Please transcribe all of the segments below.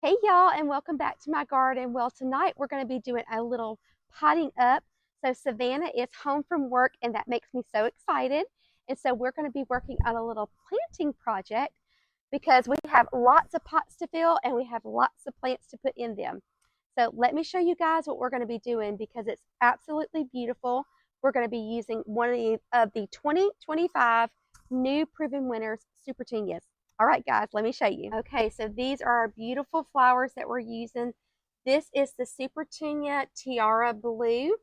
Hey y'all, and welcome back to my garden. Well, tonight we're going to be doing a little potting up. So Savannah is home from work and that makes me so excited. And so we're going to be working on a little planting project because we have lots of pots to fill and we have lots of plants to put in them. So let me show you guys what we're going to be doing because it's absolutely beautiful. We're going to be using one of the 2025 new Proven Winners Supertunias. All right, guys, let me show you. Okay, so these are our beautiful flowers that we're using. This is the Supertunia Tiara Blue.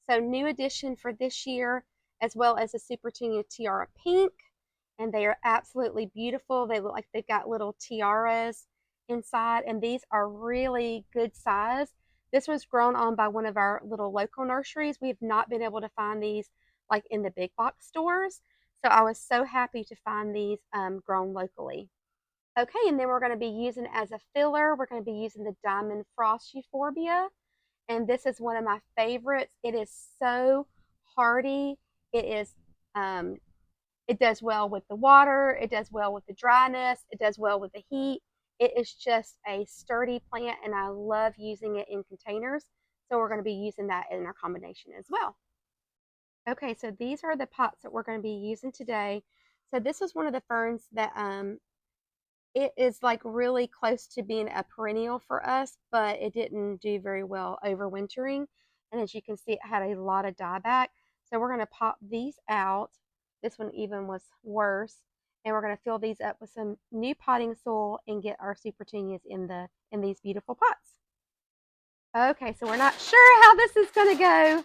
So new addition for this year, as well as the Supertunia Tiara Pink. And they are absolutely beautiful. They look like they've got little tiaras inside, and these are really good size. This was grown on by one of our little local nurseries. We have not been able to find these like in the big box stores. So I was so happy to find these grown locally. Okay, and then we're going to be using as a filler, we're going to be using the Diamond Frost Euphorbia. And this is one of my favorites. It is so hardy. It is, it does well with the water. It does well with the dryness. It does well with the heat. It is just a sturdy plant, and I love using it in containers. So we're going to be using that in our combination as well. Okay, so these are the pots that we're going to be using today. So this is one of the ferns that it is like really close to being a perennial for us, but it didn't do very well overwintering. And as you can see, it had a lot of dieback. So we're going to pop these out. This one even was worse. And we're going to fill these up with some new potting soil and get our supertunias in these beautiful pots. Okay, so we're not sure how this is going to go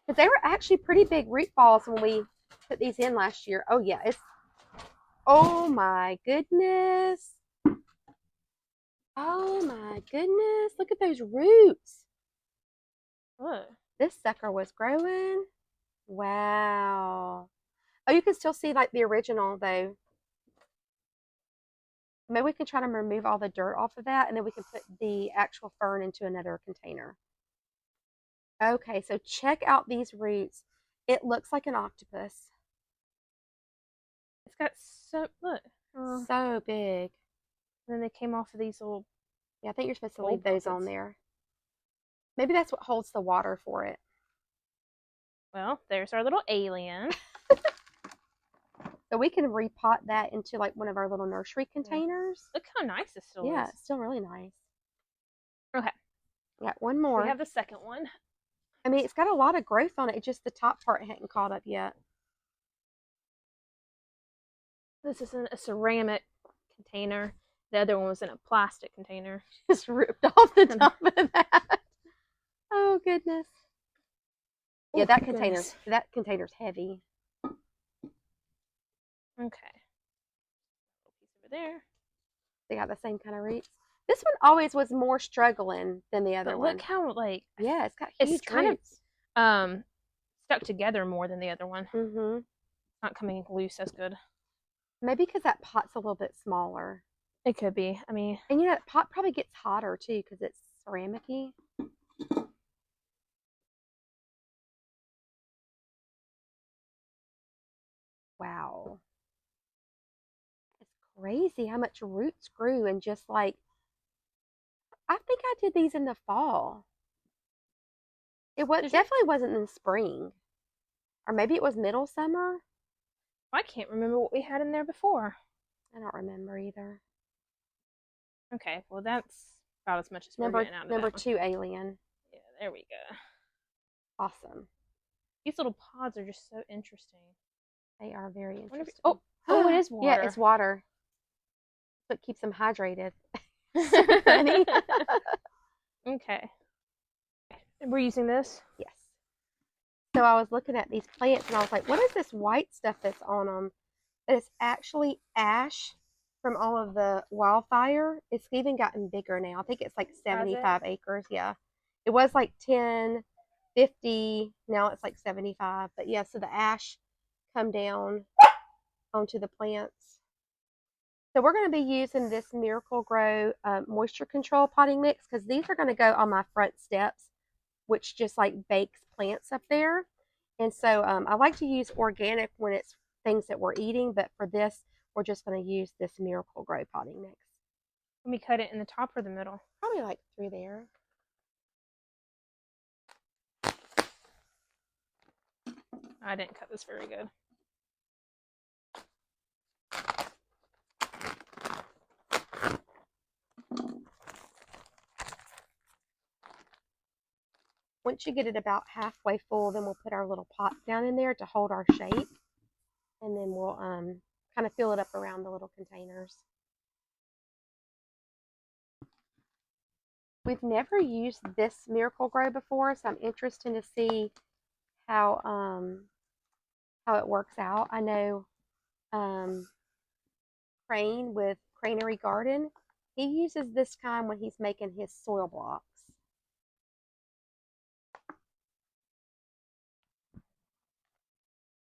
because they were actually pretty big root balls when we put these in last year. Oh yeah, oh my goodness. Oh my goodness. Look at those roots. What? This sucker was growing. Wow. Oh, you can still see like the original though. Maybe we can try to remove all the dirt off of that and then we can put the actual fern into another container. Okay, so check out these roots. It looks like an octopus. It's got look. Oh, So big. and then they came off of these little Yeah, I think you're supposed to gold leave those on pockets. there. Maybe that's what holds the water for it. Well, there's our little alien. So we can repot that into like one of our little nursery containers. Look how nice this still Yeah, is. it's still really nice. Okay, Got one we more. have the second one. I mean, it's got a lot of growth on it. Just the top part hadn't caught up yet. This is in a ceramic container. The other one was in a plastic container. Just ripped off the top of that. Oh goodness. Yeah, Oh, that goodness. container's heavy. Okay. Little piece over there. They got the same kind of roots. This one always was more struggling than the other But one. look how Yeah, it's got huge it's kind roots. of stuck together more than the other one. Mm-hmm. It's not coming loose as good. Maybe because that pot's a little bit smaller. It could be. I mean, And you know, that pot probably gets hotter too because it's ceramic-y. Wow. It's crazy how much roots grew and just like I think I did these in the fall. It was definitely wasn't in the spring. Or maybe it was middle summer. I can't remember what we had in there before. I don't remember either. Okay, well that's about as much as we're Number getting out of number that one. 2 alien. Yeah, there we go. Awesome. These little pods are just so interesting. They are very interesting. Oh, it is water. Yeah, it's water. So it keeps them hydrated. Super funny. Okay. We're using this? Yes. So I was looking at these plants and I was like, what is this white stuff that's on them? It's actually ash from all of the wildfire. It's even gotten bigger now. I think it's like 75 acres. Yeah. It was like 10, 50. Now it's like 75. But yeah, so the ash come down onto the plants. So we're going to be using this Miracle Grow moisture control potting mix because these are going to go on my front steps, which just like bakes plants up there. And so I like to use organic when it's things that we're eating, but for this, we're just going to use this Miracle Grow potting mix. Let me cut it in the top or the middle. Probably like through there. I didn't cut this very good. Once you get it about halfway full, then we'll put our little pot down in there to hold our shape. And then we'll kind of fill it up around the little containers. We've never used this Miracle Grow before, so I'm interested to see how it works out. I know Crane with ContainerGardening, he uses this kind when he's making his soil blocks.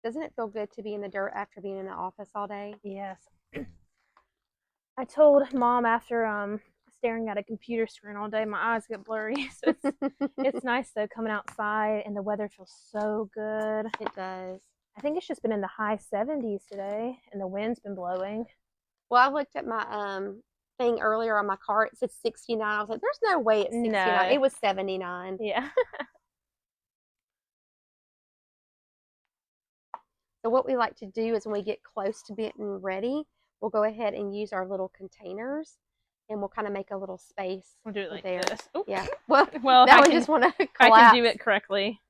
Doesn't it feel good to be in the dirt after being in the office all day? Yes. I told Mom after staring at a computer screen all day, my eyes get blurry. So it's nice though coming outside, and the weather feels so good. It does. I think it's just been in the high 70s today, and the wind's been blowing. Well, I looked at my thing earlier on my car. It said 69. I was like, there's no way it's 69. No. It was 79. Yeah. So what we like to do is when we get close to being ready, we'll go ahead and use our little containers, and we'll kind of make a little space. We'll do it like there. this. Ooh. Yeah. Well, now we just want to collapse. I can do it correctly.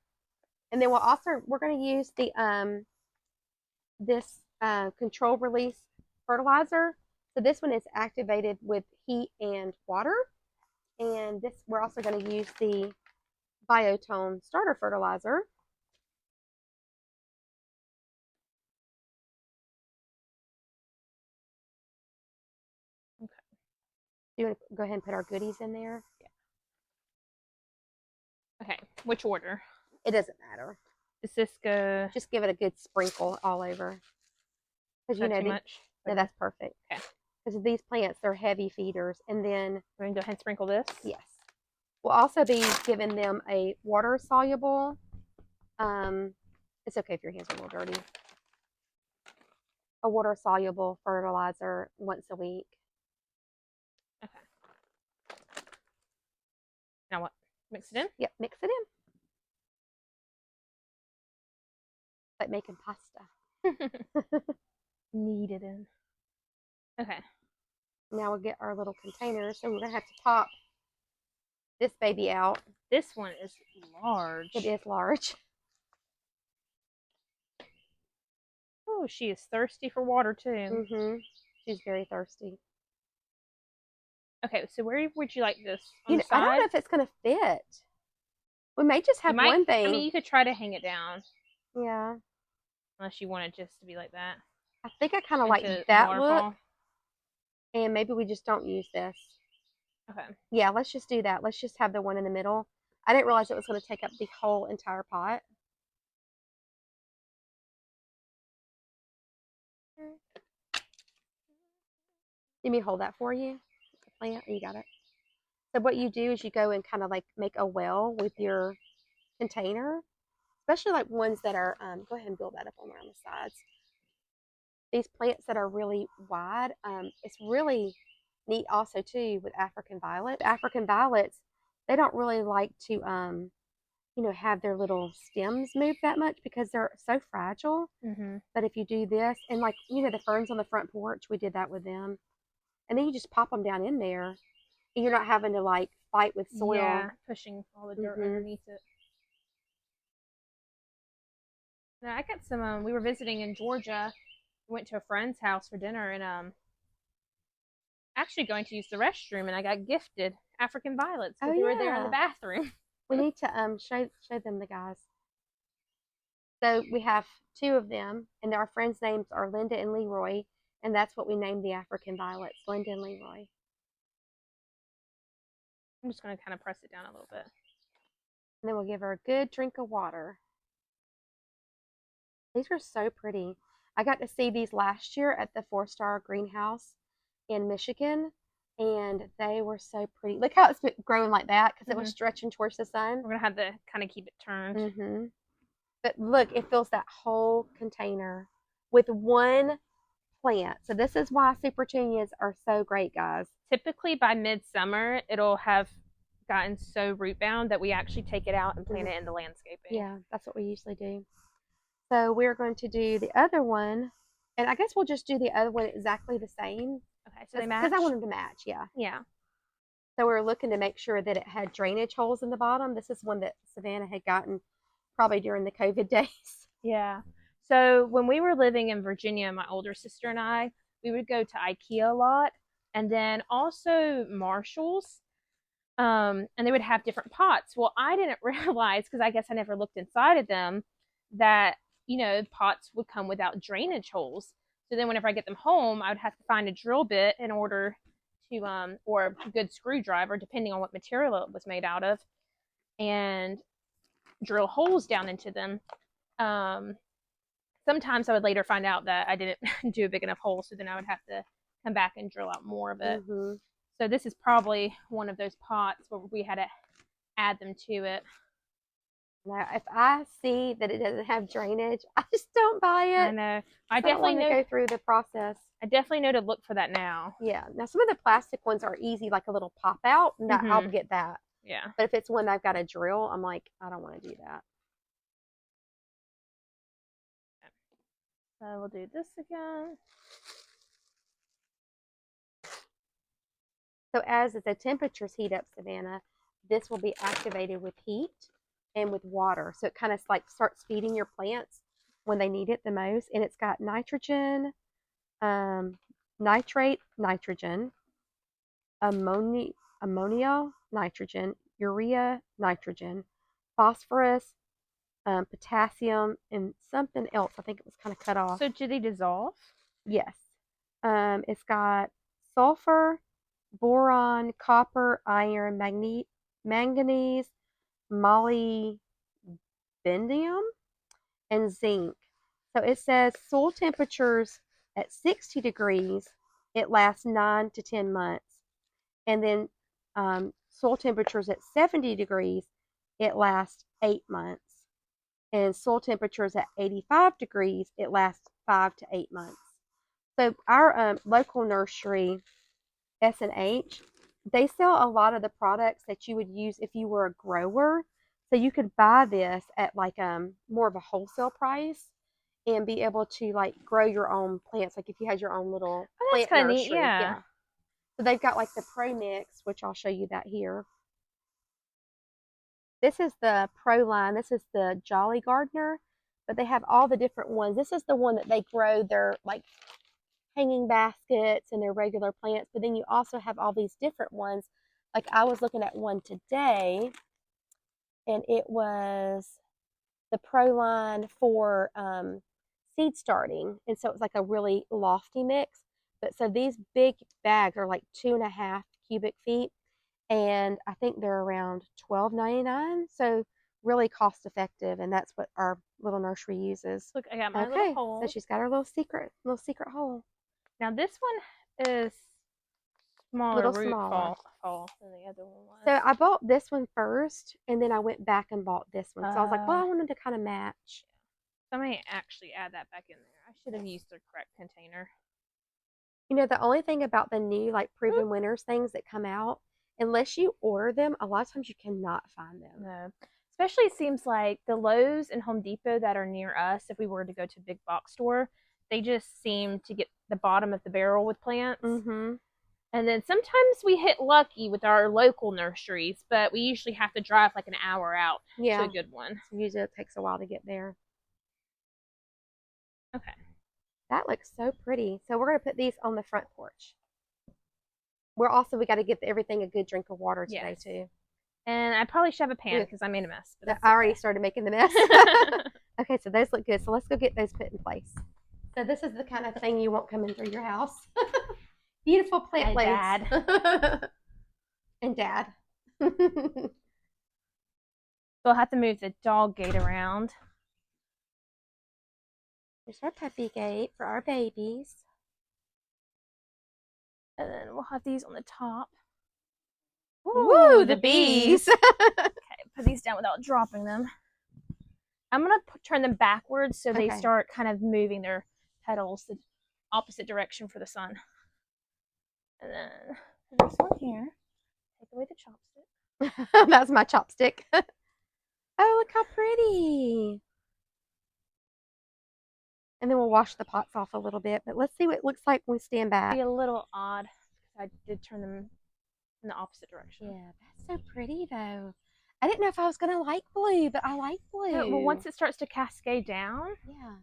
And then we're going to use the this control release fertilizer. So this one is activated with heat and water. And this, we're also going to use the Biotone starter fertilizer. Okay. You want to go ahead and put our goodies in there? Yeah. Okay. Which order? It doesn't matter. Is this go? Just give it a good sprinkle all over. Because you know, too much? No, that's perfect. Okay. Because these plants, they're heavy feeders. And then we're going to go ahead and sprinkle this? Yes. We'll also be giving them a water soluble. It's okay if your hands are a little dirty. A water soluble fertilizer once a week. Okay. Now what? Mix it in? Yep, mix it in. Like making pasta. Knead it in. Okay. Now we'll get our little containers. So we're going to have to pop this baby out. This one is large. It is large. Oh, she is thirsty for water too. Mm-hmm. She's very thirsty. Okay, so where would you like this? I don't know if it's going to fit. We may just have one thing. I mean, you could try to hang it down. Yeah. Unless you want it just to be like that. I think I kind of like that look. And maybe we just don't use this. Okay. Yeah, let's just do that. Let's just have the one in the middle. I didn't realize it was going to take up the whole entire pot. Let me hold that for you. The plant, you got it. So what you do is you go and kind of like make a well with your container, especially like ones that are, go ahead and build that up on around the sides. These plants that are really wide, it's really neat also too with African violet. African violets, they don't really like to, you know, have their little stems move that much because they're so fragile. Mm-hmm. But if you do this, and like, you know, the ferns on the front porch, we did that with them. And then you just pop them down in there. And you're not having to like fight with soil. Yeah, pushing all the dirt underneath it. Now I got some, we were visiting in Georgia. We went to a friend's house for dinner, and actually going to use the restroom, and I got gifted African violets because they were there in the bathroom. We need to show them the guys. So we have 2 of them, and our friends' names are Linda and Leroy, and that's what we named the African violets, Linda and Leroy. I'm just going to kind of press it down a little bit. And then we'll give her a good drink of water. These were so pretty. I got to see these last year at the 4-star greenhouse in Michigan, and they were so pretty. Look how it's growing like that because it was stretching towards the sun. We're going to have to kind of keep it turned. But look, it fills that whole container with one plant. So this is why Supertunias are so great, guys. Typically by midsummer, it'll have gotten so root bound that we actually take it out and plant it in the landscaping. Yeah, that's what we usually do. So we're going to do the other one, and I guess we'll just do the other one exactly the same. Okay, so they match? Because I wanted to match, yeah. Yeah. So we were looking to make sure that it had drainage holes in the bottom. This is one that Savannah had gotten probably during the COVID days. Yeah. So when we were living in Virginia, my older sister and I, we would go to IKEA a lot, and then also Marshall's. And they would have different pots. Well, I didn't realize, because I guess I never looked inside of them, that, pots would come without drainage holes. So then whenever I get them home, I would have to find a drill bit in order to, or a good screwdriver, depending on what material it was made out of, and drill holes down into them. Sometimes I would later find out that I didn't do a big enough hole, so then I would have to come back and drill out more of it. Mm-hmm. So this is probably one of those pots where we had to add them to it. Now, if I see that it doesn't have drainage, I just don't buy it. I know. I definitely know to go through the process. I definitely know to look for that now. Yeah. Now some of the plastic ones are easy, like a little pop out, and that I'll get that. Yeah. But if it's one I've got a drill, I'm like, I don't want to do that. So we'll do this again. So as the temperatures heat up, Savannah, this will be activated with heat and with water. So it kind of like starts feeding your plants when they need it the most. And it's got nitrogen, nitrate, nitrogen, ammonia, nitrogen, urea, nitrogen, phosphorus, potassium, and something else. I think it was kind of cut off. So do they dissolve? Yes. It's got sulfur, boron, copper, iron, manganese, molybdenum, and zinc. So it says soil temperatures at 60 degrees, it lasts 9 to 10 months. And then soil temperatures at 70 degrees, it lasts 8 months. And soil temperatures at 85 degrees, it lasts 5 to 8 months. So our local nursery, S&H, they sell a lot of the products that you would use if you were a grower. So you could buy this at like more of a wholesale price and be able to like grow your own plants. Like if you had your own little plant nursery. Neat, yeah. So they've got like the Pro Mix, which I'll show you that here. This is the Pro line. This is the Jolly Gardener, but they have all the different ones. This is the one that they grow their like hanging baskets and their regular plants, but then you also have all these different ones. Like I was looking at one today, and it was the Pro line for seed starting, and so it was like a really lofty mix. But so these big bags are like 2.5 cubic feet, and I think they're around $12.99. So really cost effective, and that's what our little nursery uses. Look, I got my little hole. So she's got her little secret hole. Now this one is smaller root fall than the other one was. So I bought this one first, and then I went back and bought this one. So I was like, well, I wanted to kind of match. So I may actually add that back in there. I should have used the correct container. You know, the only thing about the new like ProvenWinners things that come out, unless you order them, a lot of times you cannot find them. No. Especially it seems like the Lowe's and Home Depot that are near us, if we were to go to a big box store, they just seem to get the bottom of the barrel with plants. Mm-hmm. And then sometimes we hit lucky with our local nurseries, but we usually have to drive like an hour out to a good one. So usually it takes a while to get there. Okay. That looks so pretty. So we're going to put these on the front porch. We got to give everything a good drink of water today too. And I probably should have a pan because I made a mess. But I already started making the mess. Okay, so those look good. So let's go get those put in place. So this is the kind of thing you want coming through your house. Beautiful plant plates. Dad. And Dad. So I'll have to move the dog gate around. There's our puppy gate for our babies. And then we'll have these on the top. Woo, the bees. Okay, put these down without dropping them. I'm going to turn them backwards so they start kind of moving their petals opposite direction for the sun. And then this one here. Take away the chopstick. That's my chopstick. Oh, look how pretty. And then we'll wash the pots off a little bit. But let's see what it looks like when we stand back. Be a little odd because I did turn them in the opposite direction. Yeah, that's so pretty though. I didn't know if I was going to like blue, but I like blue. No, well, once it starts to cascade down. Yeah.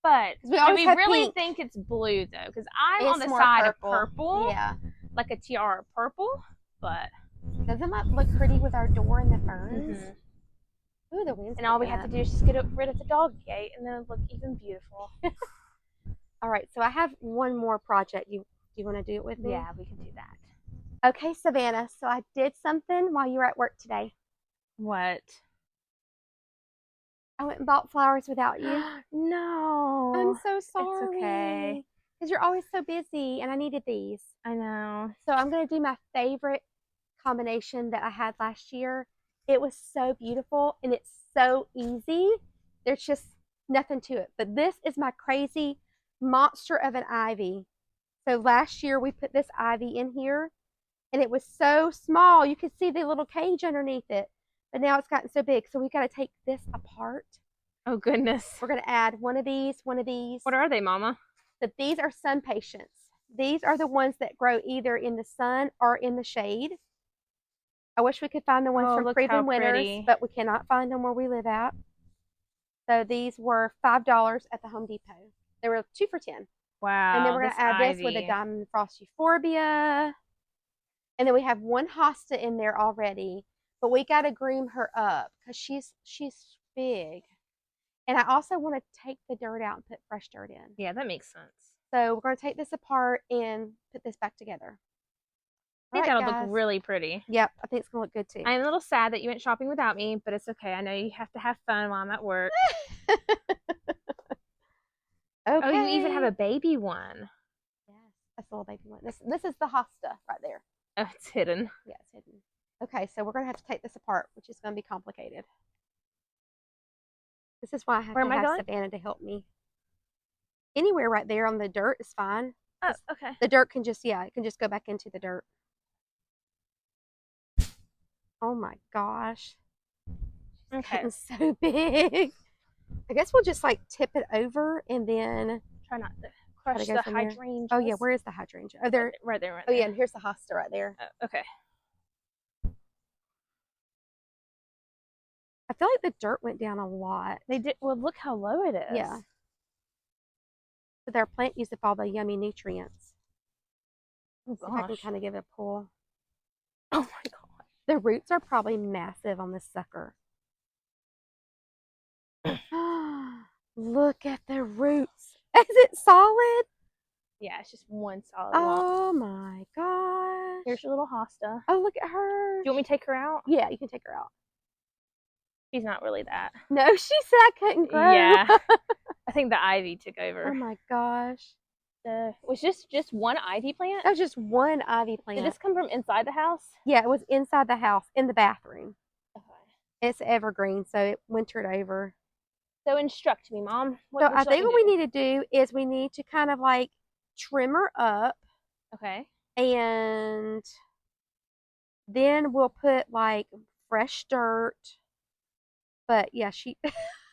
But we really pink. think it's blue though, because I'm It's on the more side purple. of purple. Yeah. Like a tiara purple, but doesn't that look pretty with our door and the ferns? Ooh, the wind's and all we have to do is just get rid of the dog gate, and then it'll look even beautiful. All right, so I have one more project. Do you want to do it with me? Yeah, we can do that. Okay, Savannah. So I did something while you were at work today. What? I went and bought flowers without you. No. I'm so sorry. It's okay. Because you're always so busy, and I needed these. I know. So I'm going to do my favorite combination that I had last year. It was so beautiful, and it's so easy. There's just nothing to it. But this is my crazy monster of an ivy. So last year, we put this ivy in here, and it was so small. You could see the little cage underneath it. But now it's gotten so big, so we got to take this apart. Oh, goodness. We're going to add one of these, one of these. What are they, Mama? So these are sun patients. These are the ones that grow either in the sun or in the shade. I wish we could find the ones from ProvenWinners, but we cannot find them where we live at. So these were $5 at the Home Depot. They were 2 for $10. Wow. And then we're going to add this with a diamond frost euphorbia. And then we have one hosta in there already. But we got to groom her up because she's big. And I also want to take the dirt out and put fresh dirt in. Yeah, that makes sense. So we're going to take this apart and put this back together. I think that'll look really pretty. Yep, I think it's going to look good too. I'm a little sad that you went shopping without me, but it's okay. I know you have to have fun while I'm at work. Okay. Oh, you even have a baby one. Yes, that's a little baby one. This is the hosta right there. Oh, it's hidden. Yeah, it's hidden. Okay, so we're going to have to take this apart, which is going to be complicated. This is why I have to have Savannah to help me. Anywhere right there on the dirt is fine. Oh, okay. The dirt can just, it can just go back into the dirt. Oh my gosh. Okay. It's so big. I guess we'll just like tip it over and then try not to crush the hydrangeas. Oh yeah, where is the hydrangea? Oh, there. Right there. Oh yeah, and here's the hosta right there. Oh, okay. I feel like the dirt went down a lot. They did. Well, look how low it is. Yeah. So their plant used up all the yummy nutrients. Oh gosh. If I can kind of give it a pull. Oh my god. The roots are probably massive on this sucker. Look at the roots. Is it solid? Yeah, it's just one solid Oh my gosh. Here's your little hosta. Oh, look at her. Do you want me to take her out? Yeah, you can take her out. She's not really that. No, she said I couldn't grow. Yeah. I think the ivy took over. Oh my gosh. Was just one ivy plant? That was just one ivy plant. Did this come from inside the house? Yeah, it was inside the house, in the bathroom. Okay. It's evergreen, so it wintered over. So instruct me, Mom. So I think what we need to do is we need to kind of like trim her up. Okay. And then we'll put like fresh dirt. But yeah,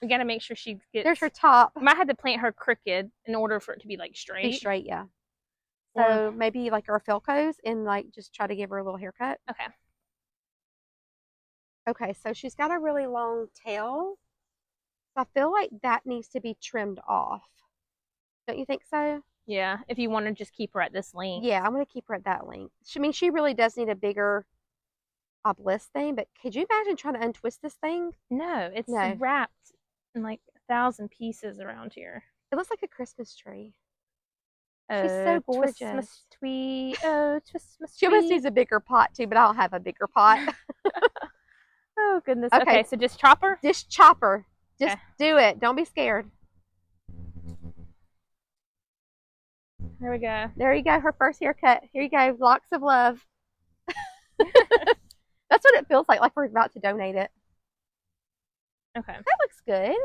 we got to make sure she gets. There's her top. I might have to plant her crooked in order for it to be like straight. Be straight, yeah. So maybe like our Felcos and like just try to give her a little haircut. Okay. Okay, so she's got a really long tail. So I feel like that needs to be trimmed off. Don't you think so? Yeah, if you want to just keep her at this length. Yeah, I'm going to keep her at that length. I mean, she really does need a bigger obelisk thing, but could you imagine trying to untwist this thing? No, it's wrapped in like 1,000 pieces around here. It looks like a Christmas tree. She's so gorgeous. Christmas tree. Oh, Christmas She tree. almost needs a bigger pot too, but I don't have a bigger pot. Oh, goodness. Okay, so just chop her? Just chop her. Just do it. Don't be scared. There we go. There you go. Her first haircut. Here you go. Locks of love. That's what it feels like we're about to donate it. Okay. That looks good.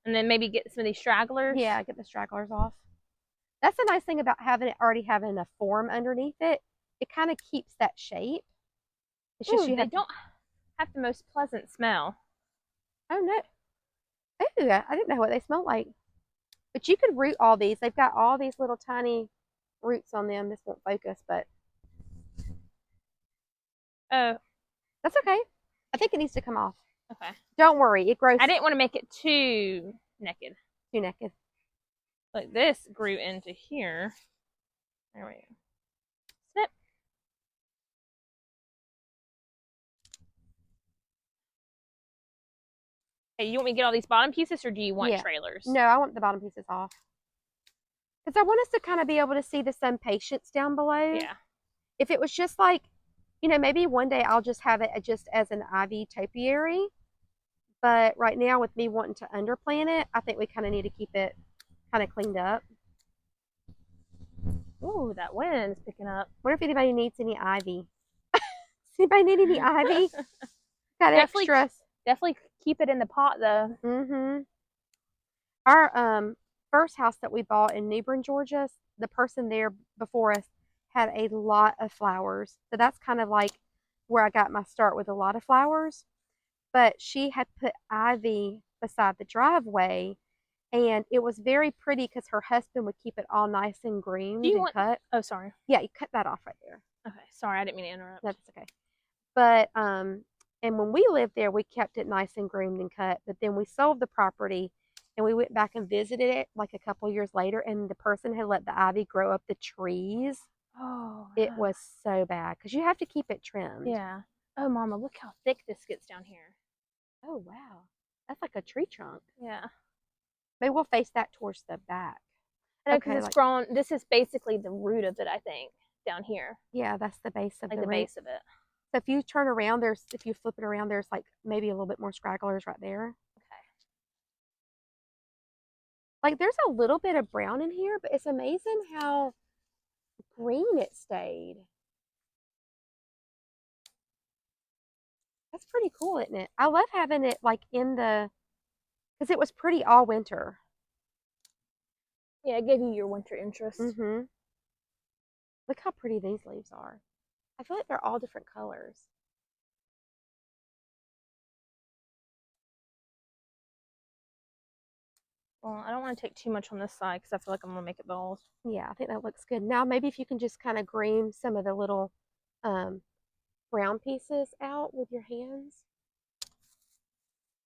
And then maybe get some of these stragglers. Yeah, get the stragglers off. That's the nice thing about already having a form underneath it. It kind of keeps that shape. It's just Ooh, they don't have the most pleasant smell. Oh no. Ooh, I didn't know what they smell like. But you could root all these. They've got all these little tiny roots on them. This won't focus, but Oh, that's okay. I think it needs to come off. okay. Don't worry, it grows. I didn't want to make it too naked. Too naked. Like this grew into here. There we go. Snip. Hey, you want me to get all these bottom pieces, or do you want trailers? No, I want the bottom pieces off. Because I want us to kind of be able to see the sun patience down below. Yeah. If it was just like, maybe one day I'll just have it just as an ivy topiary. But right now, with me wanting to underplant it, I think we kind of need to keep it kind of cleaned up. Ooh, that wind is picking up. Wonder if anybody needs any ivy. Does anybody need any ivy? Got extras. Definitely keep it in the pot, though. Mm-hmm. Our first house that we bought in New Bern, Georgia, the person there before us had a lot of flowers. So that's kind of like where I got my start with a lot of flowers. But she had put ivy beside the driveway, and it was very pretty because her husband would keep it all nice and groomed and cut. Oh, sorry. Yeah, you cut that off right there. Okay, sorry, I didn't mean to interrupt. That's okay. But and when we lived there, we kept it nice and groomed and cut. But then we sold the property, and we went back and visited it like a couple years later, and the person had let the ivy grow up the trees. Oh, it was so bad because you have to keep it trimmed. Yeah. Oh, Mama, look how thick this gets down here. Oh, wow. That's like a tree trunk. Yeah. Maybe we'll face that towards the back. Okay, it's grown. This is basically the root of it, I think, down here. Yeah, that's the base of like the root. Base of it. So if you turn around, if you flip it around, there's like maybe a little bit more stragglers right there. Okay. Like there's a little bit of brown in here, but it's amazing how green it stayed. That's pretty cool, isn't it? I love having it like because it was pretty all winter. Yeah, it gave you your winter interest. Mm-hmm. Look how pretty these leaves are. I feel like they're all different colors. Well, I don't want to take too much on this side because I feel like I'm going to make it balls. Yeah, I think that looks good. Now, maybe if you can just kind of groom some of the little brown pieces out with your hands.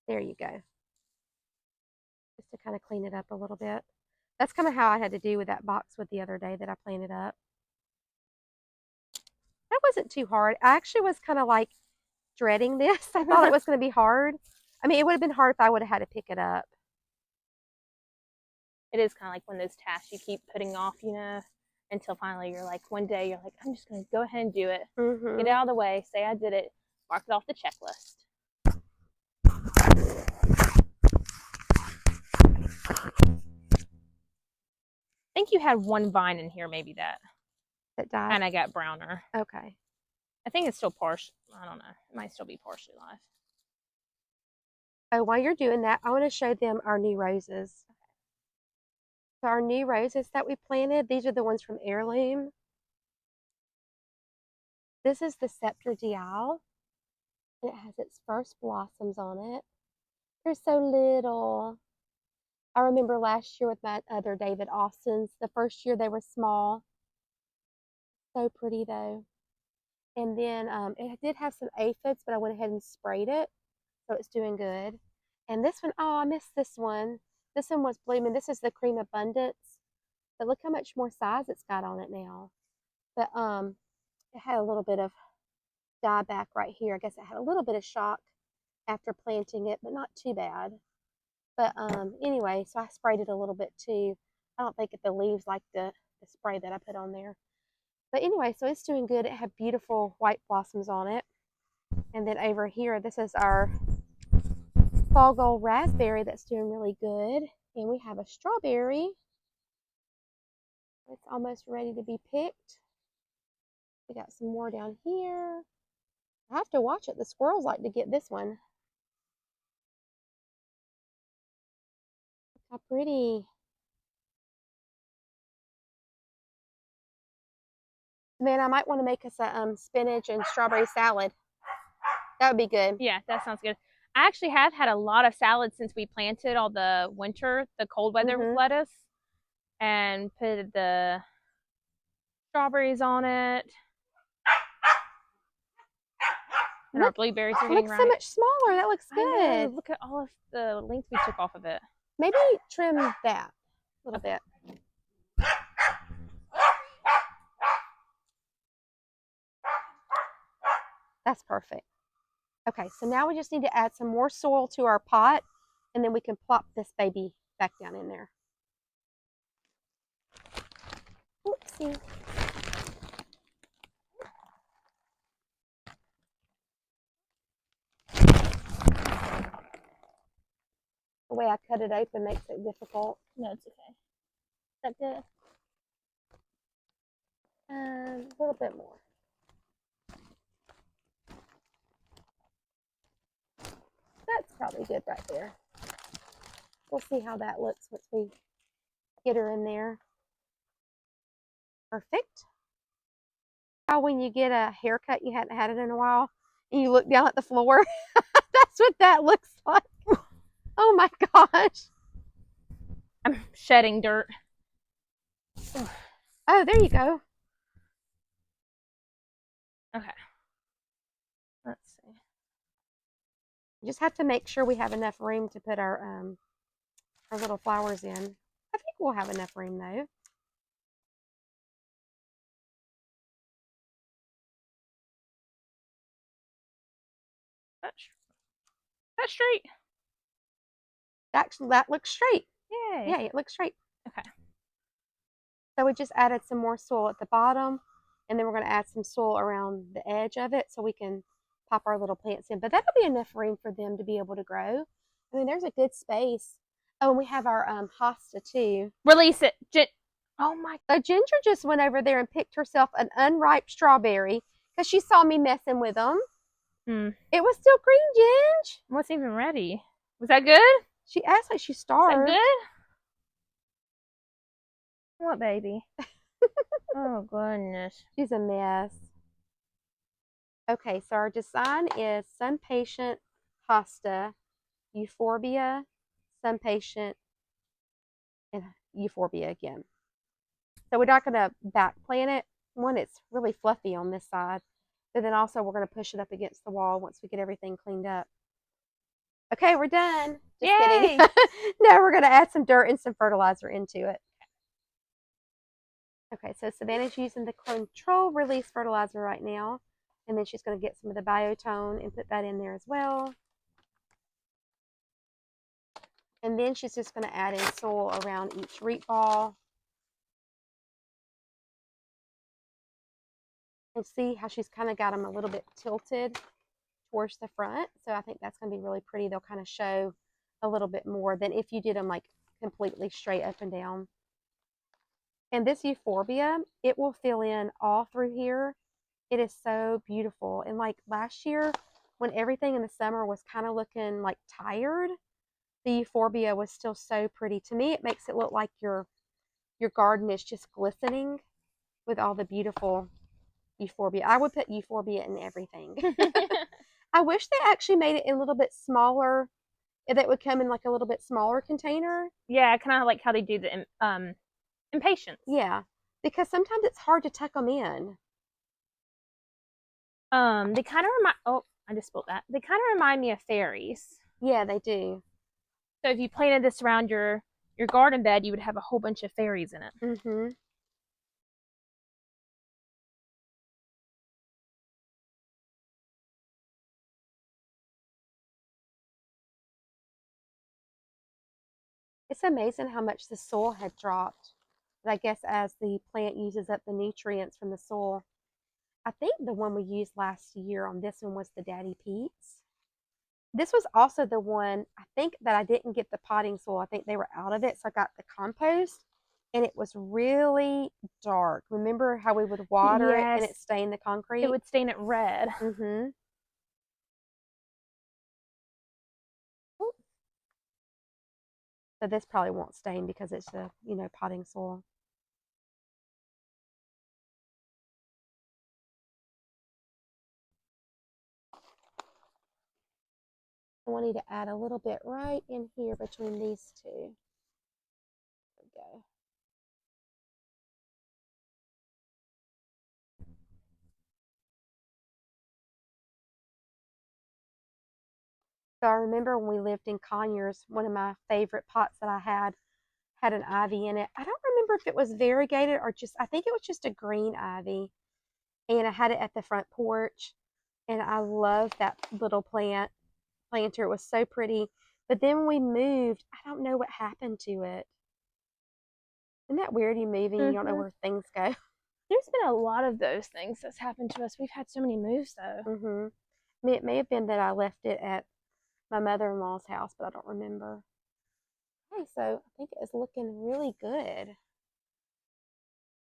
There you go. Just to kind of clean it up a little bit. That's kind of how I had to do with that boxwood the other day that I planted up. That wasn't too hard. I actually was kind of like dreading this. I thought it was going to be hard. I mean, it would have been hard if I would have had to pick it up. It is kind of like one of those tasks you keep putting off, until finally you're like, one day you're like, I'm just going to go ahead and do it. Get it out of the way, say I did it, mark it off the checklist. I think you had one vine in here, maybe that died. And I got browner. Okay. I think it's still partial. I don't know. It might still be partially live. Oh, while you're doing that, I want to show them our new roses. So our new roses that we planted, these are the ones from Heirloom. This is the Scepter Dial. And it has its first blossoms on it. They're so little. I remember last year with my other David Austins, the first year they were small. So pretty though. And then it did have some aphids, but I went ahead and sprayed it. So it's doing good. And this one, oh, I missed this one. This one was blooming. This is the Cream Abundance. But look how much more size it's got on it now. But it had a little bit of dieback right here. I guess it had a little bit of shock after planting it, but not too bad. But anyway, so I sprayed it a little bit too. I don't think the leaves like the spray that I put on there. But anyway, so it's doing good. It had beautiful white blossoms on it. And then over here, this is our Fall Gold Raspberry that's doing really good. And we have a strawberry. It's almost ready to be picked. We got some more down here. I have to watch it. The squirrels like to get this one. Look how pretty. Man, I might want to make us a spinach and strawberry salad. That would be good. Yeah, that sounds good. I actually have had a lot of salads since we planted all the cold weather lettuce, and put the strawberries on it. And our blueberries are getting looks ripe. so much smaller. That looks good. I know. Look at all of the length we took off of it. Maybe trim that a little bit. That's perfect. Okay, so now we just need to add some more soil to our pot, and then we can plop this baby back down in there. Oopsie. The way I cut it open makes it difficult. No, it's okay. Is that good? A little bit more. That's probably good right there. We'll see how that looks once we get her in there. Perfect. How when you get a haircut, you hadn't had it in a while, and you look down at the floor, that's what that looks like. Oh my gosh. I'm shedding dirt. Oh, there you go. Okay. Let's see. You just have to make sure we have enough room to put our little flowers in. I think we'll have enough room though. That's straight. Actually, that looks straight. Yay. Yeah, it looks straight. Okay. So we just added some more soil at the bottom, and then we're going to add some soil around the edge of it so we can pop our little plants in. But that'll be enough room for them to be able to grow. I mean, there's a good space. Oh, and we have our hosta too. Release it. Oh my. So Ginger just went over there and picked herself an unripe strawberry because she saw me messing with them. It was still green, Ginge. It wasn't even ready. Was that good? She acts like she starved. Is that good? What, baby? Oh, goodness. She's a mess. Okay, so our design is Sun Patient, Hosta, Euphorbia, Sun Patient, and Euphorbia again. So we're not going to back plant it. One, it's really fluffy on this side, but then also we're going to push it up against the wall once we get everything cleaned up. Okay, we're done. Just kidding. No, we're going to add some dirt and some fertilizer into it. Okay, so Savannah's using the control release fertilizer right now, and then she's going to get some of the biotone and put that in there as well. And then she's just going to add in soil around each root ball. And see how she's kind of got them a little bit tilted towards the front. So I think that's going to be really pretty. They'll kind of show a little bit more than if you did them like completely straight up and down. And this euphorbia, it will fill in all through here. It is so beautiful. And like last year, when everything in the summer was kind of looking like tired, the euphorbia was still so pretty. To me, it makes it look like your garden is just glistening with all the beautiful euphorbia. I would put euphorbia in everything. I wish they actually made it in a little bit smaller, that would come in like a little bit smaller container. Yeah, kind of like how they do the impatience. Yeah, because sometimes it's hard to tuck them in. They kind of remind. Oh, I just spilled that. They kind of remind me of fairies. Yeah, they do. So if you planted this around your garden bed, you would have a whole bunch of fairies in it. Mm-hmm. It's amazing how much the soil had dropped. But I guess as the plant uses up the nutrients from the soil, I think the one we used last year on this one was the Daddy Pete's. This was also the one, I think, that I didn't get the potting soil. I think they were out of it, so I got the compost, and it was really dark. Remember how we would water it and it stained the concrete? It would stain it red. Mm-hmm. So this probably won't stain because it's the, potting soil. And we'll need to add a little bit right in here between these two. There we go. So I remember when we lived in Conyers, one of my favorite pots that I had an ivy in it. I don't remember if it was variegated or just, I think it was just a green ivy. And I had it at the front porch. And I loved that little planter. It was so pretty. But then when we moved, I don't know what happened to it. Isn't that weird? You move and you don't know where things go. There's been a lot of those things that's happened to us. We've had so many moves, though. I mean, it may have been that I left it at my mother-in-law's house, but I don't remember. Okay, so I think it's looking really good.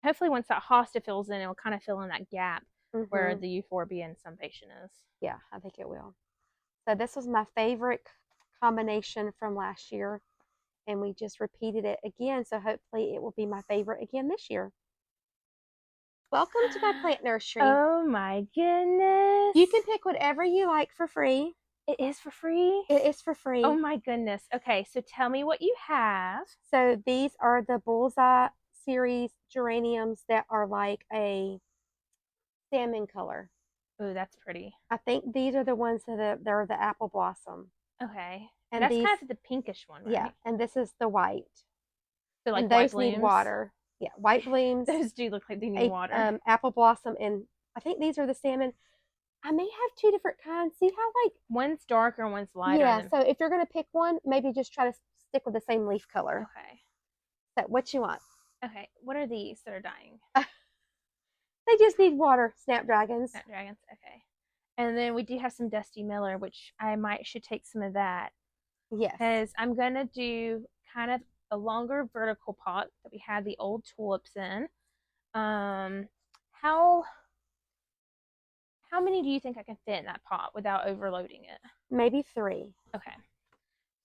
Hopefully, once that hosta fills in, it will kind of fill in that gap where the euphorbia and sumpation is. Yeah, I think it will. So this was my favorite combination from last year, and we just repeated it again. So hopefully it will be my favorite again this year. Welcome to my plant nursery. Oh my goodness. You can pick whatever you like for free. It is for free? It is for free. Oh my goodness. Okay, so tell me what you have. So these are the Bullseye series geraniums that are like a salmon color. Oh, that's pretty. I think these are the ones that they're the apple blossom. Okay. And that's these, kind of the pinkish one, right? Yeah, and this is the white. So like and white those blooms? need water. Yeah, white blooms. Those do look like they need water. Apple blossom, and I think these are the salmon. I may have two different kinds. See how like one's darker and one's lighter. Yeah, so if you're gonna pick one, maybe just try to stick with the same leaf color. Okay. So what you want? Okay. What are these that are dying? They just need water. Snapdragons. Snapdragons. Okay. And then we do have some Dusty Miller, which I should take some of that. Yes. Because I'm gonna do kind of a longer vertical pot that we had the old tulips in. How many do you think I can fit in that pot without overloading it? Maybe 3. Okay.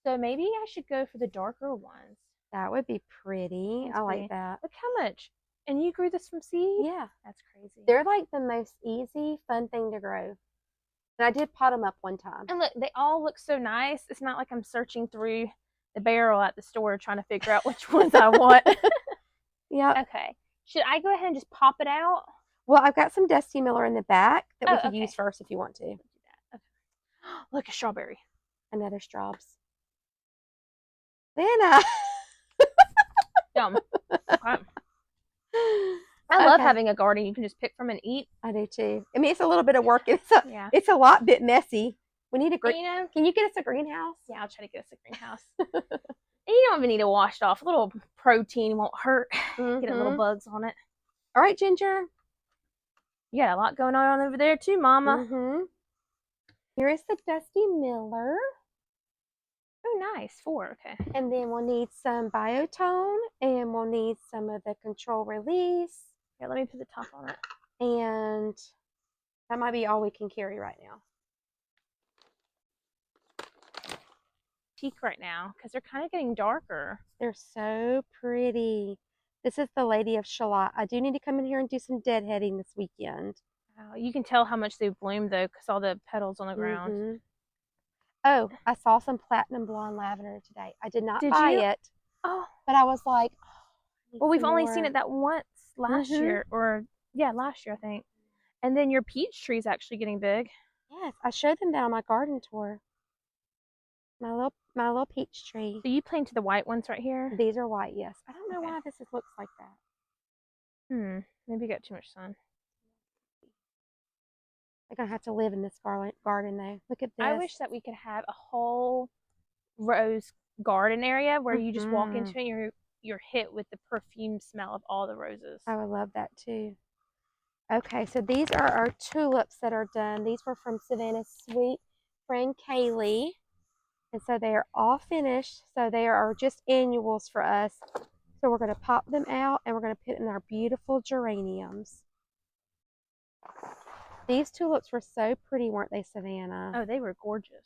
So maybe I should go for the darker ones. That would be pretty. I like that. Look how much. And you grew this from seed? Yeah. That's crazy. They're like the most easy, fun thing to grow. And I did pot them up one time. And look, they all look so nice. It's not like I'm searching through the barrel at the store trying to figure out which ones I want. Yeah. Okay. Should I go ahead and just pop it out? Well, I've got some Dusty Miller in the back that we could okay. use first if you want to. Okay. Look, a strawberry. Another straws. Savannah. Yum. Okay. I love having a garden you can just pick from and eat. I do too. I mean, it's a little bit of work. Yeah. It's a lot bit messy. We need a Can you get us a greenhouse? Yeah, I'll try to get us a greenhouse. And you don't even need to wash it off. A little protein won't hurt. Get a little bugs on it. All right, Ginger. You got a lot going on over there too, Mama. Here is the Dusty Miller. Oh, nice. 4. Okay. And then we'll need some biotone, and we'll need some of the control release. Here, let me put the top on it. And that might be all we can carry right now. Peak right now because they're kind of getting darker. They're so pretty. This is the Lady of Shalott. I do need to come in here and do some deadheading this weekend. Wow, you can tell how much they've bloomed though because all the petals on the ground. Oh, I saw some platinum blonde lavender today. I did not buy it. Oh, but I was like, well, we've only seen it that once last year, or last year I think. And then your peach tree is actually getting big. Yes, I showed them that on my garden tour. My little peach tree. So you planted the white ones right here? These are white, yes. I don't know why this looks like that. Maybe you got too much sun. I'm gonna have to live in this garden though. Look at this. I wish that we could have a whole rose garden area where you just walk into it and you're hit with the perfume smell of all the roses. I would love that too. Okay, so these are our tulips that are done. These were from Savannah's sweet friend Kaylee. And so they are all finished. So they are just annuals for us. So we're going to pop them out and we're going to put in our beautiful geraniums. These tulips were so pretty, weren't they, Savannah? Oh, they were gorgeous.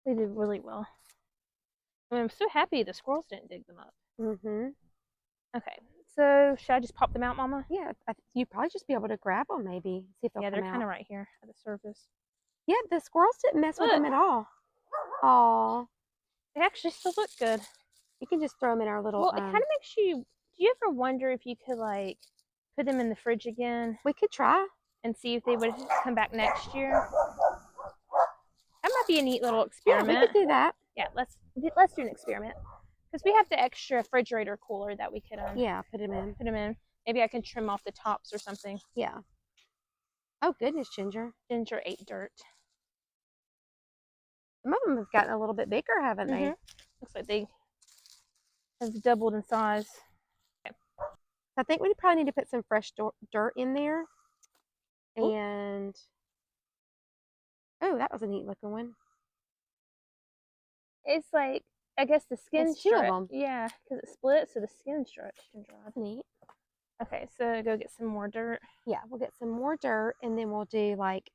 They did really well. I'm so happy the squirrels didn't dig them up. Okay, so should I just pop them out, Mama? Yeah, you'd probably just be able to grab them maybe. See if they'll come out. They're kind of right here at the surface. Yeah, the squirrels didn't mess with them at all. Aw. They actually still look good. You can just throw them in our little. Well, it kind of makes you. Do you ever wonder if you could like put them in the fridge again We could try and see if they would come back next year? That might be a neat little Yeah, we experiment. could do that. Yeah, let's do an experiment because we have the extra refrigerator cooler that we could Yeah, put them in. put them in. Maybe I can trim off the tops or something. Yeah. Oh goodness, Ginger. Ginger ate dirt. Some of them have gotten a little bit bigger, haven't they? Looks like they have doubled in size. Okay. I think we probably need to put some fresh dirt in there. Ooh. And oh, that was a neat looking one. It's like, I guess the skin It's two of stretch. them. Yeah, because it split, so the skin stretched and dried. Neat. Okay, so go get some more dirt. Yeah, we'll get some more dirt, and then we'll do like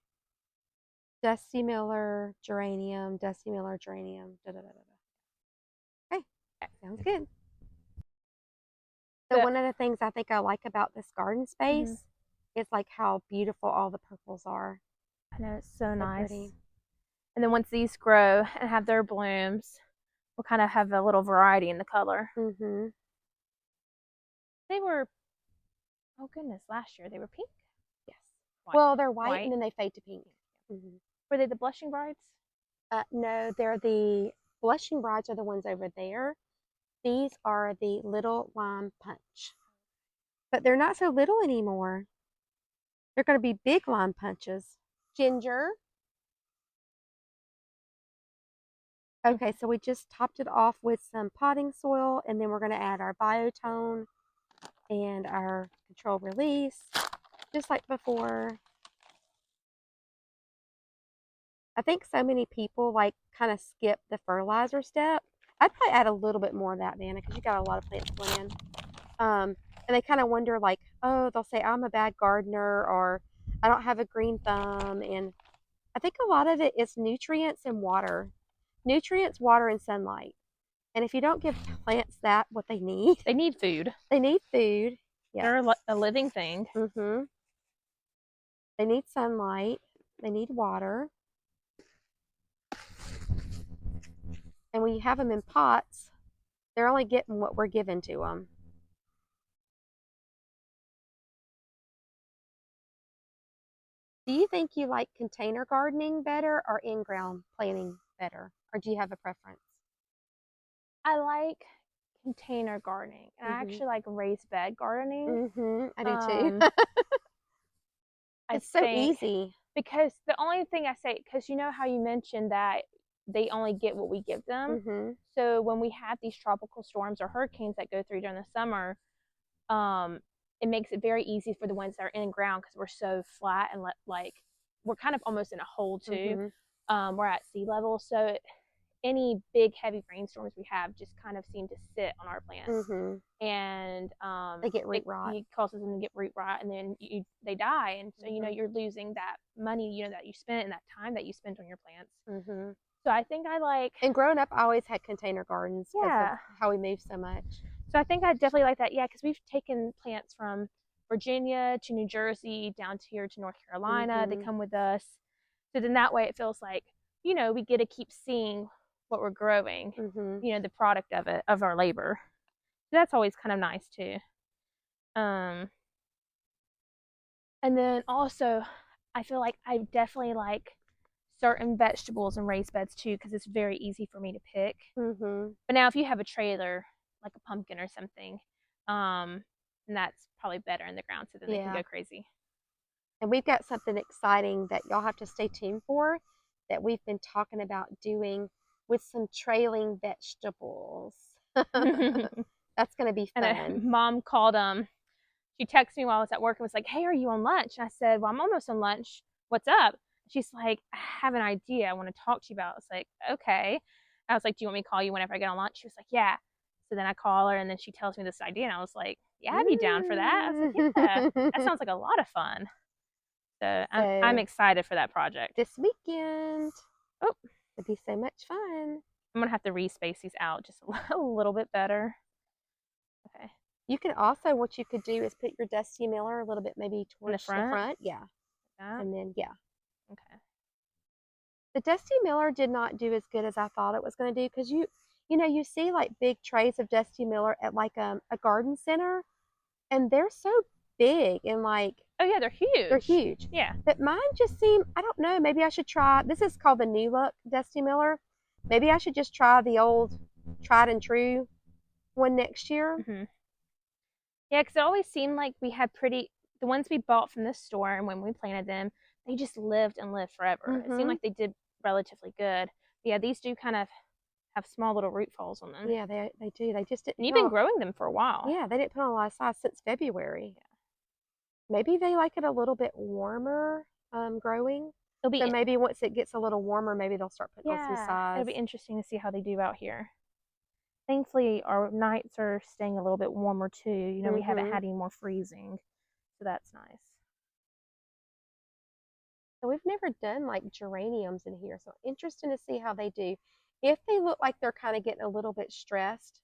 Dusty Miller geranium, Dusty Miller geranium. Da, da, da, da, da. Okay, that sounds good. So one of the things I think I like about this garden space is like how beautiful all the purples are. I know, it's so nice. Pretty. And then once these grow and have their blooms, we'll kind of have a little variety in the color. Mm-hmm. They were, oh goodness, last year they were pink. Yes. White. Well, they're white, and then they fade to pink. Mm-hmm. Were they the blushing brides? No, they're the blushing brides are the ones over there. These are the little lime punch. But they're not so little anymore. They're going to be big lime punches. Ginger. Okay, so we just topped it off with some potting soil, and then we're going to add our biotone and our control release, just like before. I think so many people like kind of skip the fertilizer step. I'd probably add a little bit more of that, Vanna, because you got a lot of plants going in. And they kind of wonder like, oh, they'll say I'm a bad gardener or I don't have a green thumb. And I think a lot of it is nutrients and water. Nutrients, water, and sunlight. And if you don't give plants that, what they need. They need food. They need food. Yeah. They're a living thing. Mm-hmm. They need sunlight. They need water. And when you have them in pots, they're only getting what we're giving to them. Do you think you like container gardening better or in-ground planting better? Or do you have a preference? I like container gardening. And I actually like raised bed gardening. I do too. It's so easy. Because the only thing I say, because you know how you mentioned that they only get what we give them. So when we have these tropical storms or hurricanes that go through during the summer, it makes it very easy for the ones that are in ground because we're so flat and like we're kind of almost in a hole too. We're at sea level, so any big heavy rainstorms we have just kind of seem to sit on our plants, and they get root rot. It causes them to get root rot, and then they die, and so you know you're losing that money that you spent and that time that you spent on your plants. So I think I like. And growing up, I always had container gardens because of how we moved so much. So I think I definitely like that, because we've taken plants from Virginia to New Jersey down to here to North Carolina. They come with us. So then that way it feels like, we get to keep seeing what we're growing, the product of it, of our labor. So that's always kind of nice too. And then also, I feel like I definitely like certain vegetables and raised beds too, because it's very easy for me to pick. But now if you have a trailer, like a pumpkin or something, and that's probably better in the ground, so then they can go crazy. And we've got something exciting that y'all have to stay tuned for that we've been talking about doing with some trailing vegetables. That's going to be fun. And Mom called, she texted me while I was at work and was like, hey, are you on lunch? And I said, well, I'm almost on lunch. What's up? She's like, I have an idea I want to talk to you about. I was like, okay. I was like, do you want me to call you whenever I get on lunch? She was like, yeah. So then I call her and then she tells me this idea and I was like, yeah, I'd be down for that. I was like, yeah, that sounds like a lot of fun. So I'm excited for that project. This weekend. Oh, it'd be so much fun. I'm going to have to respace these out just a little bit better. Okay. You can also, what you could do is put your Dusty Miller a little bit maybe towards the front. Yeah. And then, Okay. The Dusty Miller did not do as good as I thought it was going to do because you see like big trays of Dusty Miller at like a garden center, and they're so big and like Oh yeah, they're huge. they're huge. Yeah. But mine just seem, I don't know, maybe I should try. This is called the New Look Dusty Miller. Maybe I should just try the old tried and true one next year. Mm-hmm. Yeah, because it always seemed like we had the ones we bought from this store, and when we planted them, they just lived and lived forever. Mm-hmm. It seemed like they did relatively good. But yeah, these do kind of have small little root falls on them. Yeah, they do. They just didn't. And you've been growing them for a while. Yeah, they didn't put on a lot of size since February. Yeah. Maybe they like it a little bit warmer growing. So maybe once it gets a little warmer, maybe they'll start putting on some size. It'll be interesting to see how they do out here. Thankfully, our nights are staying a little bit warmer too. You know, we haven't had any more freezing, so that's nice. So we've never done like geraniums in here, so interesting to see how they do. If they look like they're kind of getting a little bit stressed,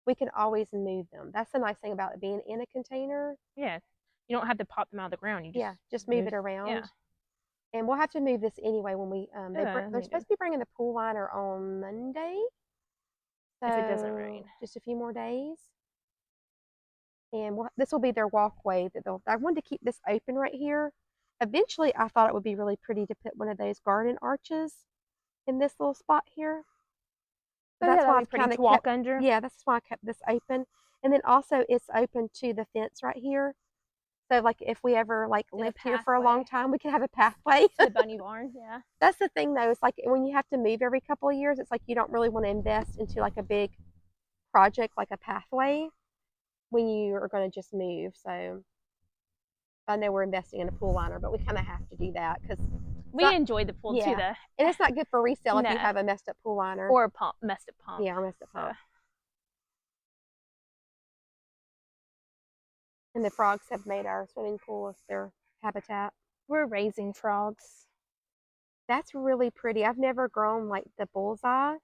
we can always move them. That's the nice thing about it being in a container. Yeah, you don't have to pop them out of the ground. You just move it around. Yeah. And we'll have to move this anyway when we they're supposed to be bringing the pool liner on Monday. So if it doesn't rain. Just a few more days. And this will be their walkway that I wanted to keep this open right here. Eventually, I thought it would be really pretty to put one of those garden arches in this little spot here. So that's why I've kind of walk under. Yeah, that's why I kept this open. And then also it's open to the fence right here. So like if we ever like lived here for a long time, we can have a pathway. The bunny barn, yeah. That's the thing though, it's like when you have to move every couple of years, it's like you don't really want to invest into like a big project like a pathway when you are going to just move. So I know we're investing in a pool liner, but we kind of have to do that because we enjoy the pool too, though. And it's not good for resale if you have a messed up pool liner or a messed up pump. Yeah, or messed up pump. And the frogs have made our swimming pool their habitat. We're raising frogs. That's really pretty. I've never grown like the bullseye.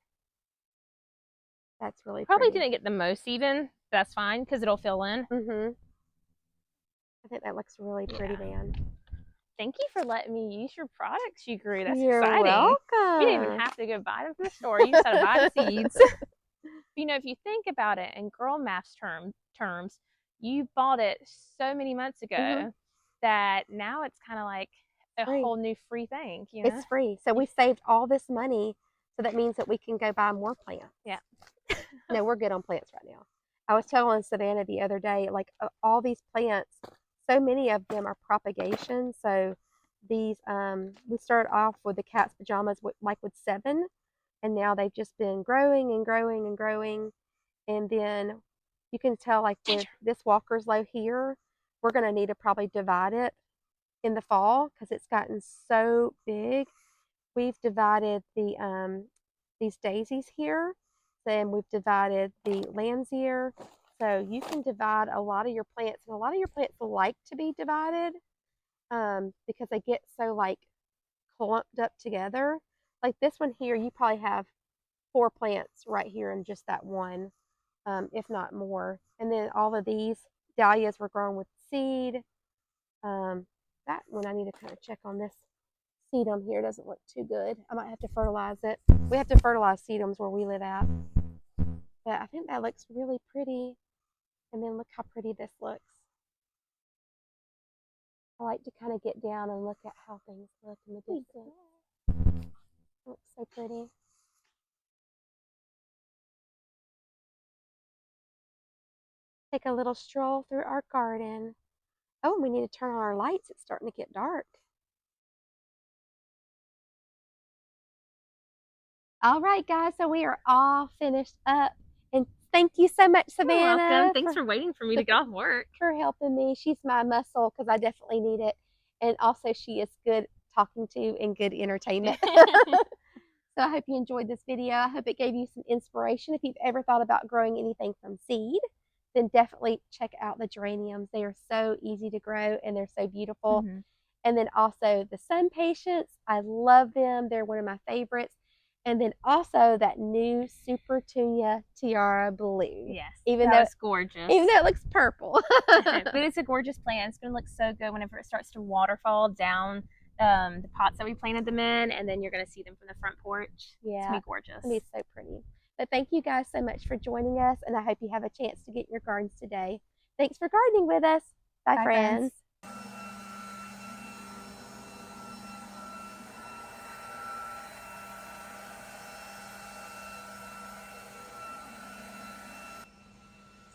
That's really probably pretty. Didn't get the most even. That's fine because it'll fill in. Mm-hmm. I think that looks really pretty, man. Thank you for letting me use your products you grew. That's You're exciting. welcome. You didn't even have to go buy them from the store. You just had to buy the seeds. You know, if you think about it in girl math terms, you bought it so many months ago that now it's kind of like a whole new free thing. You know? It's free. So we saved all this money. So that means that we can go buy more plants. Yeah. No, we're good on plants right now. I was telling Savannah the other day, like all these plants, so many of them are propagation. So these, we started off with the cat's pajamas with 7, and now they've just been growing and growing and growing. And then you can tell like with this walker's low here, we're going to need to probably divide it in the fall because it's gotten so big. We've divided the these daisies here, then we've divided the Landseer. So you can divide a lot of your plants, and a lot of your plants like to be divided because they get so like clumped up together. Like this one here, you probably have 4 plants right here in just that one, if not more. And then all of these dahlias were grown with seed. That one I need to kind of check on this. Sedum here doesn't look too good. I might have to fertilize it. We have to fertilize sedums where we live at. But I think that looks really pretty. And then look how pretty this looks. I like to kind of get down and look at how things look in the distance. It looks so pretty. Take a little stroll through our garden. Oh, we need to turn on our lights. It's starting to get dark. All right, guys, so we are all finished up. And thank you so much, Savannah. You're welcome. Thanks for waiting for me to get off work. For helping me. She's my muscle because I definitely need it. And also she is good talking to and good entertainment. So I hope you enjoyed this video. I hope it gave you some inspiration. If you've ever thought about growing anything from seed, then definitely check out the geraniums. They are so easy to grow and they're so beautiful. And then also the sun patience. I love them. They're one of my favorites. And then also that new Supertunia Tiara Blue. Yes, even though it's gorgeous. Even though it looks purple. But it's a gorgeous plant. It's going to look so good whenever it starts to waterfall down the pots that we planted them in, and then you're going to see them from the front porch. Yeah. It's going to be gorgeous. It's going to be so pretty. But thank you guys so much for joining us, and I hope you have a chance to get in your gardens today. Thanks for gardening with us. Bye, friends.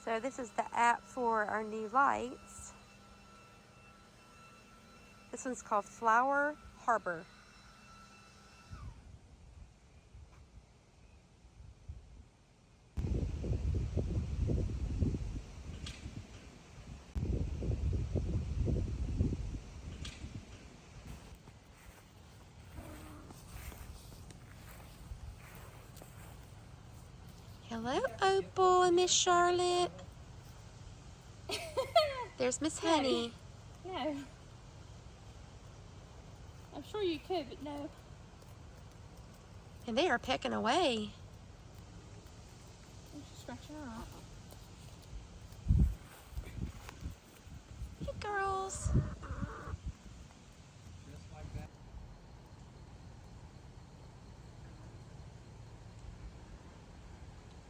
So this is the app for our new lights. This one's called Flower Harbor. Hello, Opal and Miss Charlotte. There's Miss Honey. No. I'm sure you could, but no. And they are pecking away. Just scratching off. Hey, girls.